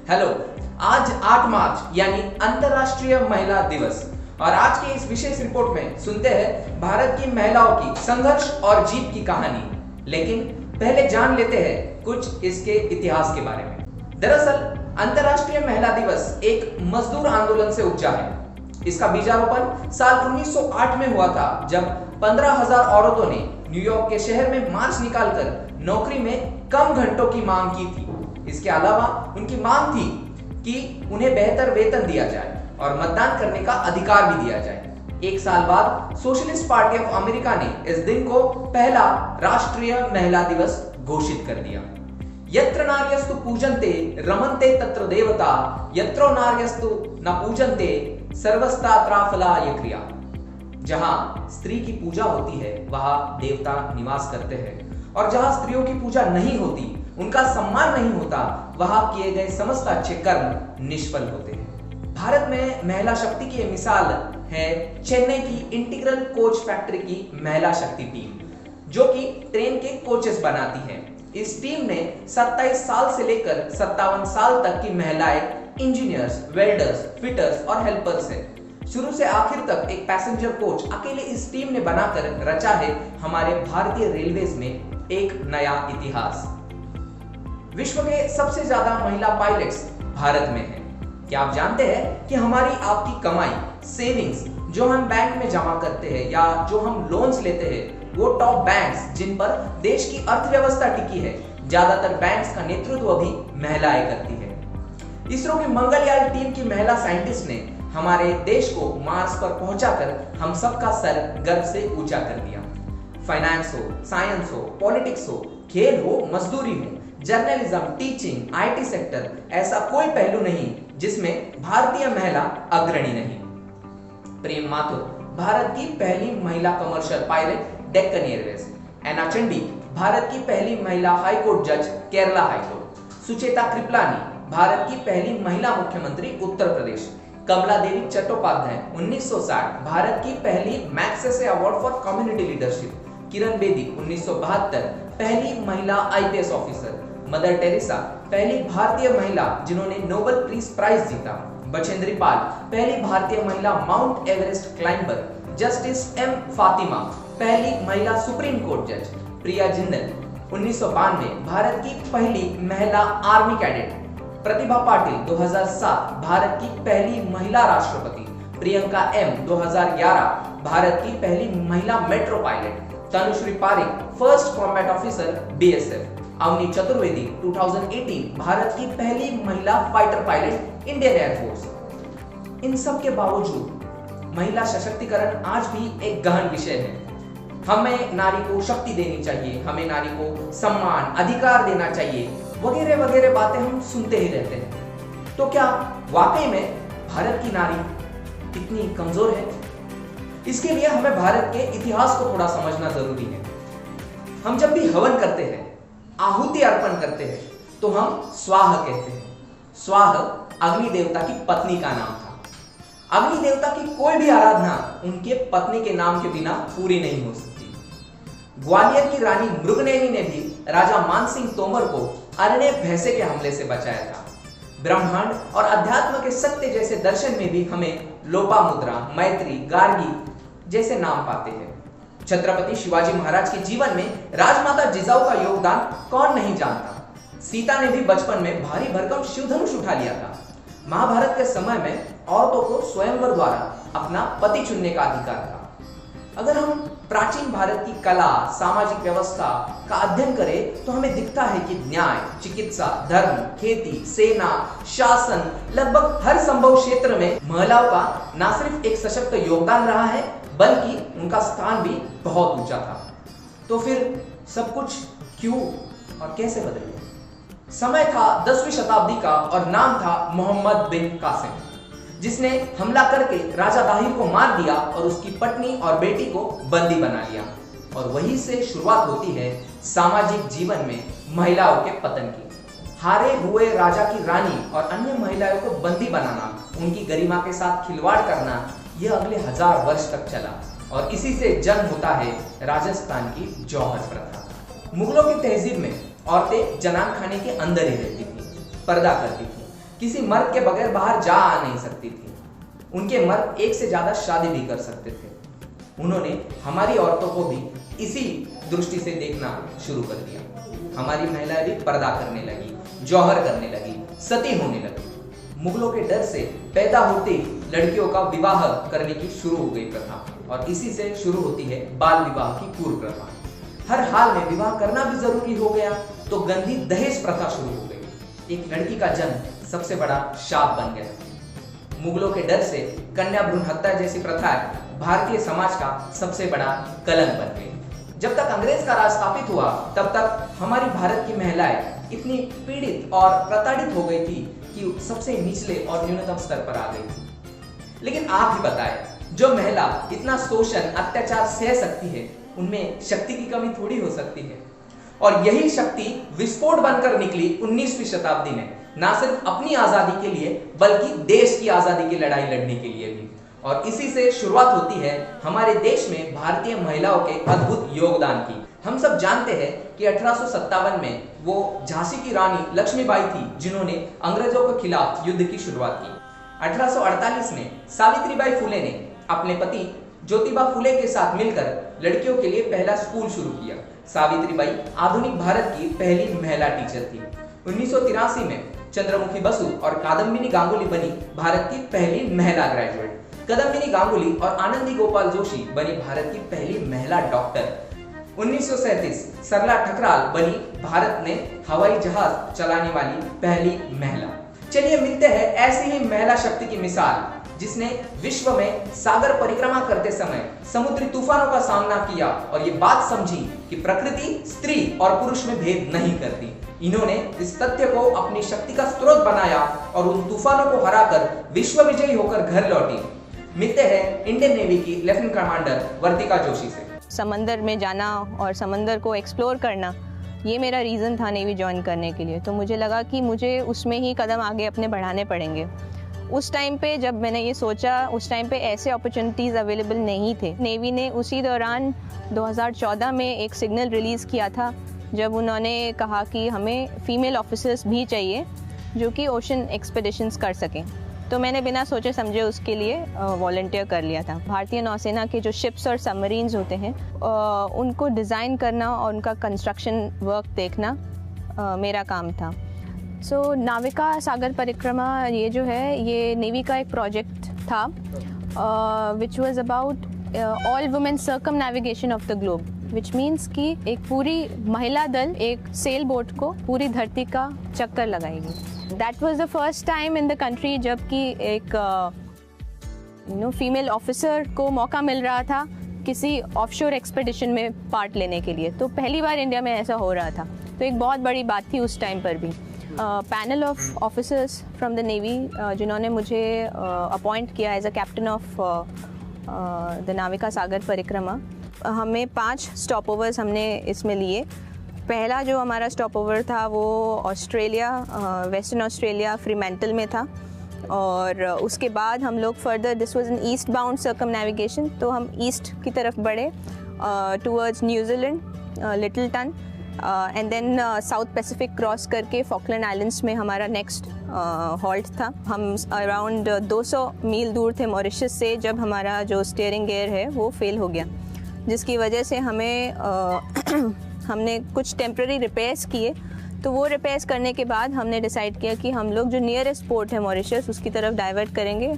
Hello, आज 8 मार्च यानी अंतर्राष्ट्रीय महिला दिवस और आज के इस विशेष रिपोर्ट में सुनते हैं भारत की महिलाओं की संघर्ष और जीत की कहानी। लेकिन पहले जान लेते हैं कुछ इसके इतिहास के बारे में। दरअसल अंतर्राष्ट्रीय महिला दिवस एक मजदूर आंदोलन से उपजा है। इसका बीजारोपण साल 1908 में हुआ था, जब 15,000 औरतों ने न्यूयॉर्क के शहर में मार्च निकालकर नौकरी में कम घंटों की मांग की थी। इसके अलावा उनकी मांग थी कि उन्हें बेहतर वेतन दिया जाए और मतदान करने का अधिकार भी दिया जाए। एक साल बाद सोशलिस्ट पार्टी ऑफ अमेरिका ने इस दिन को पहला राष्ट्रीय महिला दिवस घोषित कर दिया। यत्र नार्यस्तु पूजन्ते रमन्ते तत्र देवता, यत्रो नार्यस्तु न पूजन्ते सर्वस्तात्राफलाय क्रिया। जहां स्त्री की पूजा होती है वहां देवता निवास करते हैं, और जहां स्त्रियों की पूजा नहीं होती, उनका सम्मान नहीं होता, वहां किए गए समस्त अच्छे कर्म निष्फल होते हैं। भारत में महिला शक्ति की मिसाल है चेन्नई की इंटीग्रल कोच फैक्ट्री की महिला शक्ति टीम, जो कि ट्रेन के कोचेस बनाती है। इस टीम ने 27 साल से लेकर 57 साल तक की महिलाएं इंजीनियर्स, वेल्डर्स, फिटर्स और हेल्पर्स है। शुरू से आखिर तक एक पैसेंजर कोच अकेले इस टीम ने बनाकर रचा है हमारे भारतीय रेलवेज में एक नया इतिहास। विश्व के सबसे ज्यादा महिला पायलट्स भारत में हैं। क्या आप जानते हैं कि हमारी आपकी कमाई, सेविंग्स जो हम बैंक में जमा करते हैं या जो हम लोन्स लेते हैं, वो टॉप बैंक्स जिन पर देश की अर्थव्यवस्था टिकी है, ज्यादातर बैंक्स का नेतृत्व भी महिलाएं करती है। इसरो की मंगलयान टीम की महिला साइंटिस्ट ने हमारे देश को मार्स पर पहुंचाकर हम सबका सर गर्व से ऊंचा कर दिया। फाइनेंस हो, साइंस हो, पॉलिटिक्स हो, खेल हो, मजदूरी हो, जर्नलिज्म, टीचिंग, आईटी सेक्टर, ऐसा कोई पहलू नहीं जिसमें भारतीय महिला अग्रणी नहीं। प्रेम माथुर भारत की पहली महिला कमर्शियल पायलट डेक्कन एयरवेज। एना चंडी भारत की पहली महिला हाईकोर्ट जज केरला हाईकोर्ट। सुचेता कृपलानी भारत की पहली महिला मुख्यमंत्री उत्तर प्रदेश। कमला देवी चट्टोपाध्याय 1960 भारत की पहली Magsaysay award for community leadership. Kiran Bedi 1972 पहली महिला आईपीएस ऑफिसर। मदर टेरेसा पहली भारतीय महिला जिन्होंने नोबेल पीस प्राइज जीता। बछेंद्री पाल पहली भारतीय महिला Mount Everest climber. Justice M Fatima पहली महिला सुप्रीम कोर्ट जज। प्रिया जिंदल 1992 भारत की पहली महिला आर्मी कैडेट। प्रतिभा पाटिल 2007 भारत की पहली महिला राष्ट्रपति। प्रियंका एम 2011 भारत की पहली महिला metro pilot. Tanushree Pareek first combat officer BSF. Avani Chaturvedi 2018 Bharat की पहली महिला फाइटर पायलट इंडियन एयरफोर्स। इन सब के बावजूद महिला सशक्तिकरण आज भी एक गहन विषय है। हमें नारी को शक्ति देनी चाहिए, हमें नारी को सम्मान, अधिकार देना चाहिए, वगैरह वगैरह बातें हम सुनते ही रहते हैं। तो क्या वाकई में भारत की नारी इतनी कमजोर है? इसके लिए हमें भारत के इतिहास को थोड़ा समझना जरूरी है। हम जब भी हवन करते हैं, आहुति अर्पण करते हैं, तो हम स्वाह कहते हैं। स्वाह अग्नि देवता की पत्नी का नाम था। अग्नि देवता की कोई भी आराधना उनके पत्नी के नाम के बिना पूरी नहीं हो सकती। ग्वालियर की रानी मृगनयनी ने भी राजा मानसिंह तोमर को अरण्य भैंसे के हमले से बचाया था। ब्रह्मांड और अध्यात्म के सत्य जैसे दर्शन में भी हमें लोपामुद्रा, मैत्री, गार्गी जैसे नाम पाते हैं। छत्रपति शिवाजी महाराज के जीवन में राजमाता जिजाऊ का योगदान कौन नहीं जानता। सीता ने भी बचपन में भारी भरकम शिवधनुष उठा लिया था। महाभारत के समय में औरतों को स्वयंवर द्वारा अपना पति चुनने का अधिकार था। अगर हम प्राचीन भारत की कला, सामाजिक व्यवस्था का अध्ययन करें तो हमें दिखता है कि न्याय, चिकित्सा, धर्म, खेती, सेना, शासन, लगभग हर संभव क्षेत्र में महिलाओं का न सिर्फ एक सशक्त योगदान रहा है, बल्कि उनका स्थान भी बहुत ऊंचा था। तो फिर सब कुछ क्यों और कैसे बदल गया? समय था 10वीं शताब्दी का और नाम था मोहम्मद बिन कासिम, जिसने हमला करके राजा दाहिर को मार दिया और उसकी पत्नी और बेटी को बंदी बना लिया। और वहीं से शुरुआत होती है सामाजिक जीवन में महिलाओं के पतन की। हारे हुए राजा की रानी और अन्य महिलाओं को बंदी बनाना, उनकी गरिमा के साथ खिलवाड़ करना, यह अगले 1000 वर्ष तक चला और इसी से जन्म होता है राजस्थान की जौहर प्रथा। मुगलों की तहजीब में औरतें जनान खाने के अंदर ही रहती थी, पर्दा करती थी। किसी मर्द के बगैर बाहर जा आ नहीं सकती थी। उनके मर्द एक से ज्यादा शादी भी कर सकते थे। उन्होंने हमारी औरतों को भी इसी दृष्टि से देखना शुरू कर दिया। हमारी महिलाएं भी पर्दा करने लगी, जौहर करने लगी, सती होने लगी। मुगलों के डर से पैदा होते ही लड़कियों का विवाह करने की शुरू हो गई प्रथा, और इसी से शुरू होती है बाल विवाह की पूर्व प्रथा। हर हाल में विवाह करना भी जरूरी हो गया तो गंदी दहेज प्रथा शुरू हो गई। एक लड़की का जन्म सबसे बड़ा शाप बन गया। मुगलों के डर से कन्या भ्रूण हत्या जैसी प्रथाएं भारतीय समाज का सबसे बड़ा कलंक बन गई। जब तक अंग्रेज का राज स्थापित हुआ तब तक हमारी भारत की महिलाएं इतनी पीड़ित और प्रताड़ित हो गई थी कि सबसे निचले और न्यूनतम स्तर पर आ गई थी। लेकिन आप ही बताएं, जो महिला इतना शोषण अत्याचार सह सकती है, उनमें शक्ति की कमी थोड़ी हो सकती है। और यही शक्ति विस्फोट बनकर निकली 19वीं शताब्दी में, ना सिर्फ अपनी आजादी के लिए बल्कि देश की आजादी की लड़ाई लड़ने के लिए भी। और इसी से शुरुआत होती है हमारे देश में भारतीय महिलाओं के अद्भुत योगदान की। हम सब जानते हैं कि 1857 में वो झांसी की रानी लक्ष्मीबाई थी जिन्होंने अंग्रेजों के खिलाफ युद्ध की शुरुआत की। 1848 में सावित्रीबाई फुले ने अपने पति ज्योतिबा फुले के साथ मिलकर लड़कियों के लिए पहला स्कूल शुरू किया। सावित्रीबाई आधुनिक भारत की पहली महिला टीचर थी। 1983 में चंद्रमुखी बसु और कादम्बिनी गांगुली बनी भारत की पहली महिला ग्रेजुएट। कादम्बिनी गांगुली और आनंदी गोपाल जोशी बनी भारत की पहली महिला डॉक्टर। 1937 सरला ठकराल बनी भारत में हवाई जहाज चलाने वाली पहली महिला। चलिए मिलते हैं ऐसी ही महिला शक्ति की मिसाल जिसने विश्व में सागर परिक्रमा करते समय समुद्री तूफानों का सामना किया और ये बात समझी कि प्रकृति स्त्री और पुरुष में भेद नहीं करती। इन्होंने इस तथ्य को अपनी शक्ति का स्रोत बनाया और उन तूफानों को हराकर विश्व विजयी होकर घर लौटी। मिलते हैं इंडियन नेवी की लेफ्टिनेंट कमांडर वर्तिका जोशी से। समंदर में जाना और समंदर को एक्सप्लोर करना, ये मेरा रीज़न था नेवी ज्वाइन करने के लिए। तो मुझे लगा कि मुझे उसमें ही कदम आगे अपने बढ़ाने पड़ेंगे। उस टाइम पे जब मैंने ये सोचा, उस टाइम पे ऐसे अपॉर्चुनिटीज़ अवेलेबल नहीं थे। नेवी ने उसी दौरान 2014 में एक सिग्नल रिलीज़ किया था जब उन्होंने कहा कि हमें फ़ीमेल ऑफिसर्स भी चाहिए जो कि ओशन एक्सपेडिशंस कर सकें। तो मैंने बिना सोचे समझे उसके लिए वॉलंटियर कर लिया था। भारतीय नौसेना के जो शिप्स और सबमरीन्स होते हैं उनको डिज़ाइन करना और उनका कंस्ट्रक्शन वर्क देखना मेरा काम था। सो नाविका सागर परिक्रमा ये जो है ये नेवी का एक प्रोजेक्ट था which was about all women circum navigation of the globe, which means कि एक पूरी महिला दल एक सेल बोट को पूरी धरती का चक्कर लगाएगी। That was the first time in the country जबकि एक फीमेल ऑफिसर को मौका मिल रहा था किसी ऑफशोर एक्सपेडिशन में पार्ट लेने के लिए। तो पहली बार इंडिया में ऐसा हो रहा था, तो एक बहुत बड़ी बात थी उस टाइम पर भी। Panel of officers from the navy जिन्होंने मुझे अपॉइंट किया as a captain of the Navika Sagar Parikrama, हमें 5 स्टॉप ओवर्स हमने इसमें लिए। पहला जो हमारा स्टॉप ओवर था वो ऑस्ट्रेलिया, वेस्टर्न ऑस्ट्रेलिया फ्रीमैंटल में था। और उसके बाद हम लोग further, this was an east bound circumnavigation, तो हम ईस्ट की तरफ बढ़े towards New Zealand, Lyttelton, and then south Pacific cross करके फॉकलैंड आइलैंड्स में हमारा नेक्स्ट हॉल्ट था। हम अराउंड 200 मील दूर थे मॉरिशस से जब हमारा जो स्टीयरिंग गियर है वो फेल हो गया, जिसकी वजह से हमें हमने कुछ टेम्प्रेरी रिपेयर्स किए। तो वो रिपेयर्स करने के बाद हमने डिसाइड किया कि हम लोग जो नियरेस्ट पोर्ट है मॉरिशस उसकी तरफ डाइवर्ट करेंगे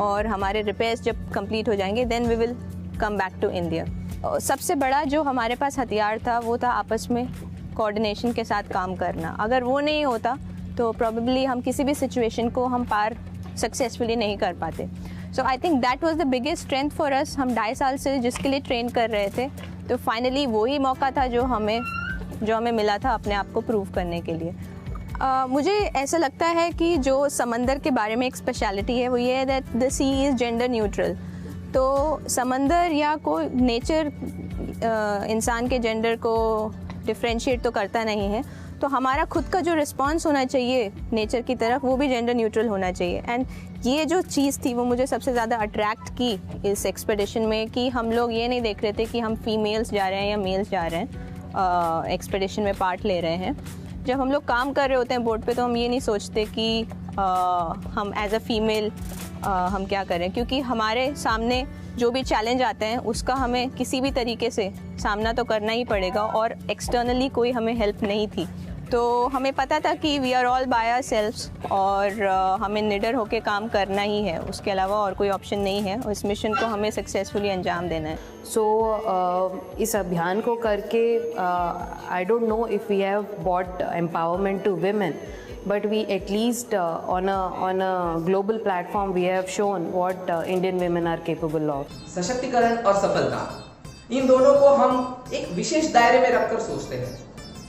और हमारे रिपेयर्स जब कंप्लीट हो जाएंगे then we will come back to India. सबसे बड़ा जो हमारे पास हथियार था वो था आपस में कोऑर्डिनेशन के साथ काम करना। अगर वो नहीं होता तो प्रोबेबली हम किसी भी सिचुएशन को हम पार सक्सेसफुली नहीं कर पाते। So I think that was the biggest strength for us. हम 2.5 साल से जिसके लिए ट्रेन कर रहे थे, तो फाइनली वही मौका था जो हमें मिला था अपने आप को प्रूव करने के लिए। मुझे ऐसा लगता है कि जो समंदर के बारे में एक स्पेशलिटी है वो ये है that the sea is gender neutral. तो समंदर या कोई नेचर इंसान के जेंडर को डिफ्रेंशिएट तो करता नहीं है, तो हमारा खुद का जो रिस्पॉन्स होना चाहिए नेचर की तरफ वो भी जेंडर न्यूट्रल होना चाहिए। एंड ये जो चीज़ थी वो मुझे सबसे ज़्यादा अट्रैक्ट की इस एक्सपेडिशन में कि हम लोग ये नहीं देख रहे थे कि हम फीमेल्स जा रहे हैं या मेल्स जा रहे हैं एक्सपेडिशन में पार्ट ले रहे हैं। जब हम लोग काम कर रहे होते हैं बोट पे तो हम ये नहीं सोचते कि हम एज अ फीमेल हम क्या करें, क्योंकि हमारे सामने जो भी चैलेंज आते हैं उसका हमें किसी भी तरीके से सामना तो करना ही पड़ेगा, और एक्सटर्नली कोई हमें हेल्प नहीं थी। तो हमें पता था कि we are all by ourselves, और हमें निडर होकर काम करना ही है, उसके अलावा और कोई ऑप्शन नहीं है, और इस मिशन को हमें सक्सेसफुली अंजाम देना है। इस अभियान को करके I don't know if we have bought empowerment to women, but we at least on a global platform we have shown what Indian women are capable of. सशक्तिकरण और सफलता, इन दोनों को हम एक विशेष दायरे में रखकर सोचते हैं।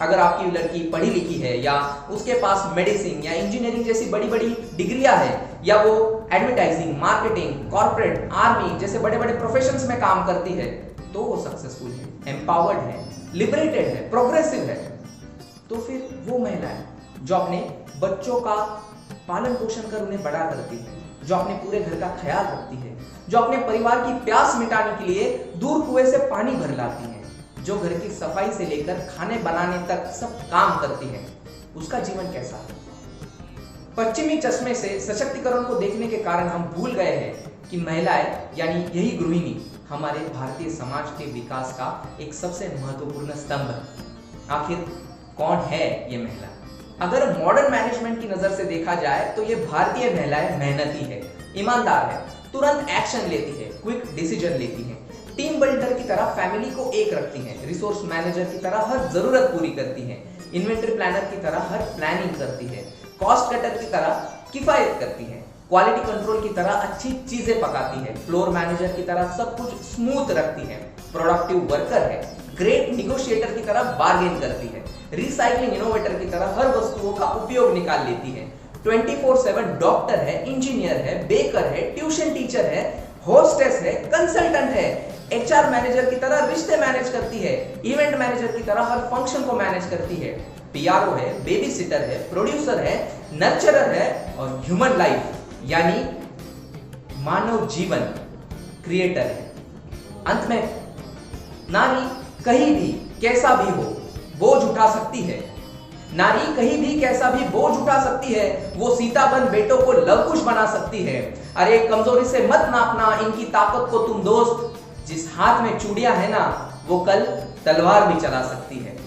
अगर आपकी लड़की पढ़ी लिखी है, या उसके पास मेडिसिन या इंजीनियरिंग जैसी बड़ी बड़ी डिग्रियां हैं, या वो एडवर्टाइजिंग, मार्केटिंग, कॉर्पोरेट, आर्मी जैसे बड़े बड़े प्रोफेशंस में काम करती है, तो वो सक्सेसफुल है, एम्पावर्ड है, लिबरेटेड है, प्रोग्रेसिव है। तो फिर वो महिला है जो अपने बच्चों का पालन पोषण कर उन्हें बड़ा करती है, जो अपने पूरे घर का ख्याल रखती है, जो अपने परिवार की प्यास मिटाने के लिए दूर कुएं से पानी भर लाती है, जो घर की सफाई से लेकर खाने बनाने तक सब काम करती है। उसका जीवन कैसा है? पश्चिमी चश्मे से सशक्तिकरण को देखने के कारण हम भूल गए हैं कि महिलाएं यानी यही गृहिणी हमारे भारतीय समाज के विकास का एक सबसे महत्वपूर्ण स्तंभ है। आखिर कौन है ये महिला? अगर मॉडर्न मैनेजमेंट की नजर से देखा जाए तो ये भारतीय महिलाएं मेहनती है, ईमानदार है, तुरंत एक्शन लेती है, क्विक डिसीजन लेती है, टीम बिल्डर की तरह फैमिली को एक रखती है, रिसोर्स मैनेजर की तरह हर जरूरत पूरी करती है, इन्वेंटरी प्लानर की तरह हर प्लानिंग करती है, कॉस्ट कटर की तरह किफायत करती है, क्वालिटी कंट्रोल की तरह अच्छी चीजें पकाती है, फ्लोर मैनेजर की तरह सब कुछ स्मूथ रखती है, प्रोडक्टिव वर्कर है, ग्रेट निगोशिएटर की तरह बार्गेन करती है, रिसाइकलिंग इनोवेटर की तरह हर वस्तुओं का उपयोग निकाल लेती है, 24/7 डॉक्टर है, इंजीनियर है, बेकर है, ट्यूशन टीचर है, होस्टेस है, कंसल्टेंट है, एचआर मैनेजर की तरह रिश्ते मैनेज करती है, इवेंट मैनेजर की तरह हर फंक्शन को मैनेज करती है, पीआरओ है, बेबी सिटर है, प्रोड्यूसर है, नर्चरर है, और ह्यूमन लाइफ यानी मानव जीवन क्रिएटर है। अंत में, नारी कहीं भी कैसा भी हो बोझ उठा सकती है। नारी कहीं भी कैसा भी बोझ उठा सकती है। वो सीता बन बेटों को लवकुश बना सकती है। अरे कमजोरी से मत नापना इनकी ताकत को तुम दोस्त, जिस हाथ में चूड़ियां है ना वो कल तलवार भी चला सकती है।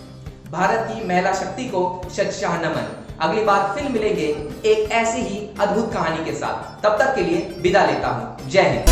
भारत की महिला शक्ति को शतशाह नमन। अगली बार फिर मिलेंगे एक ऐसी ही अद्भुत कहानी के साथ। तब तक के लिए विदा लेता हूं। जय हिंद।